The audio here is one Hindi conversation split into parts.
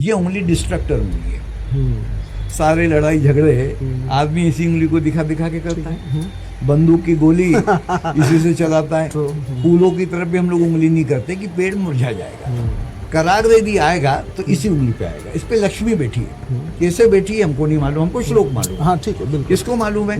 ये उंगली डिस्ट्रक्टर उंगली है। सारे लड़ाई झगड़े आदमी इसी उंगली को दिखा दिखा के करता है। बंदूक की गोली इसी से चलाता है। फूलों की तरफ भी हम लोग उंगली नहीं करते कि पेड़ मुरझा जाएगा। करार यदि आएगा तो इसी उंगली पे आएगा। इस पे लक्ष्मी बैठी है। कैसे बैठी है हमको नहीं मालूम, हमको श्लोक मालूम है। हाँ ठीक है, बिल्कुल। किसको मालूम है?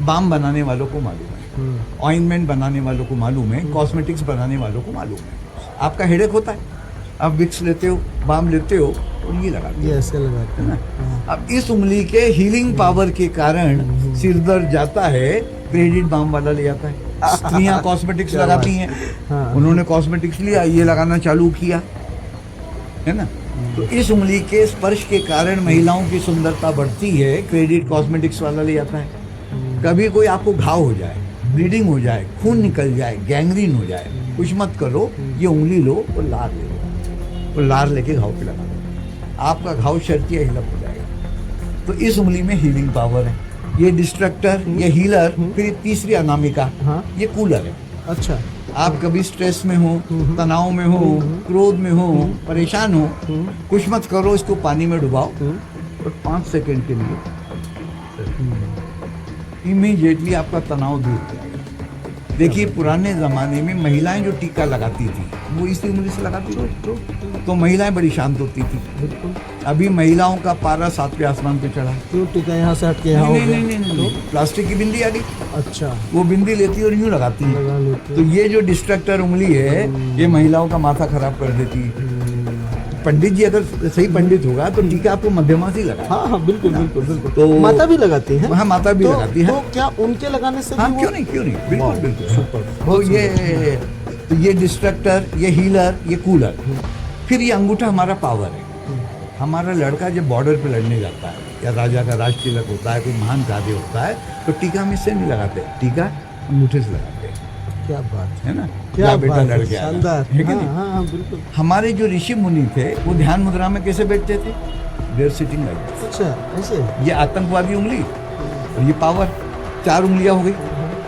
बाम बनाने वालों को मालूम है, ऑइंटमेंट बनाने वालों को मालूम है, कॉस्मेटिक्स बनाने वालों को मालूम है। आपका हेडेक होता है, आप विक्स लेते हो, बाम लेते हो और ये लगाते हो, ये ऐसे लगाते हैं ना। अब इस उंगली के हीलिंग पावर के कारण सिर दर्द जाता है, क्रेडिट बाम वाला ले आता है। स्त्रियां कॉस्मेटिक्स लगाती हैं, हाँ। उन्होंने कॉस्मेटिक्स लिया, ये लगाना चालू किया, है ना। तो इस उंगली के स्पर्श के कारण महिलाओं की सुंदरता बढ़ती है, क्रेडिट कॉस्मेटिक्स वाला ले आता है। कभी कोई आपको घाव हो जाए, ब्लीडिंग हो जाए, खून निकल जाए, गैंग्रीन हो जाए, कुछ मत करो, ये उंगली लो और लार ले लो और लार लेके घाव पे लगा दो, आपका घाव शर्तिया हिलप हो जाएगा। तो इस उंगली में हीलिंग पावर है। ये डिस्ट्रक्टर, ये हीलर, फिर तीसरी अनामिका, हाँ। ये कूलर है। अच्छा, आप कभी स्ट्रेस में हो, तनाव में हो, क्रोध में हो, परेशान हो, कुछ मत करो, इसको पानी में डुबाओ और 5 सेकंड के लिए इमीडिएटली आपका तनाव दूर हो जाएगा। देखिए पुराने ज़माने में महिलाएं जो टीका लगाती थी वो इसी उंगली से लगाती थी, तो महिलाएं बड़ी शांत होती थी। बिल्कुल। अभी महिलाओं का पारा 7वें आसमान पे चढ़ा। क्यों टीका यहाँ से हट के यहाँ हो नहीं, गया? नहीं, नहीं, नहीं, प्लास्टिक की बिंदी आ गई, अच्छा, वो बिंदी लेती है और यूं लगाती है। लगा लेते तो ये जो डिस्ट्रक्टर उंगली है ये महिलाओं का माथा खराब कर देती है। पंडित जी अगर सही पंडित होगा तो टीका आपको मध्यमा से ही लगा। हाँ हाँ, बिल्कुल बिल्कुल बिल्कुल। तो माता भी लगाती है। हाँ, माता भी लगाती है। तो क्या उनके लगाने से हाँ, भी क्यों नहीं, क्यों नहीं, बिल्कुल वाह, बिल्कुल। सुपर। तो ये डिस्ट्रक्टर, ये हीलर, ये कूलर, फिर ये अंगूठा हमारा पावर है। हमारा लड़का जब बॉर्डर पे लड़ने जाता है या राजा का राज तिलक होता है, कोई महान कार्य होता है, तो टीका हम इससे नहीं लगाते, टीका अंगूठे से लगाते हैं। क्या बात है ना, क्या जा बेटा बात लड़ है, के आना। शानदार। है कि हाँ, नहीं? हाँ, हाँ, बिल्कुल। हमारे जो ऋषि मुनि थे वो ध्यान मुद्रा में कैसे बैठते थे? There sitting like. अच्छा, ऐसे ये आतंकवादी उंगली और ये पावर, 4 उंगलियां हो गई।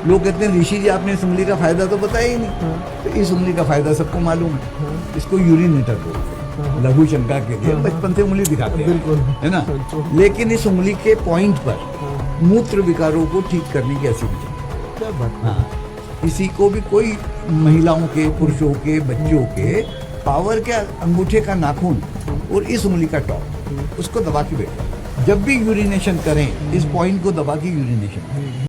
लोग कहते हैं ऋषि जी आपने इस उंगली का फायदा तो बताया ही नहीं। तो इस उंगली का फायदा सबको मालूम है। इसको यूरिनेटर बोलते हैं, लघु शंका के लिए बचपन से उंगली दिखाते हैं, बिल्कुल, है ना। लेकिन इस उंगली के पॉइंट पर मूत्र विकारों को ठीक करने की एसिडिटी। क्या बात। हाँ, किसी को भी कोई महिलाओं के, पुरुषों के, बच्चों के पावर के अंगूठे का नाखून और इस उंगली का टॉप, उसको दबा के बैठो। जब भी यूरिनेशन करें इस पॉइंट को दबा के यूरिनेशन करें।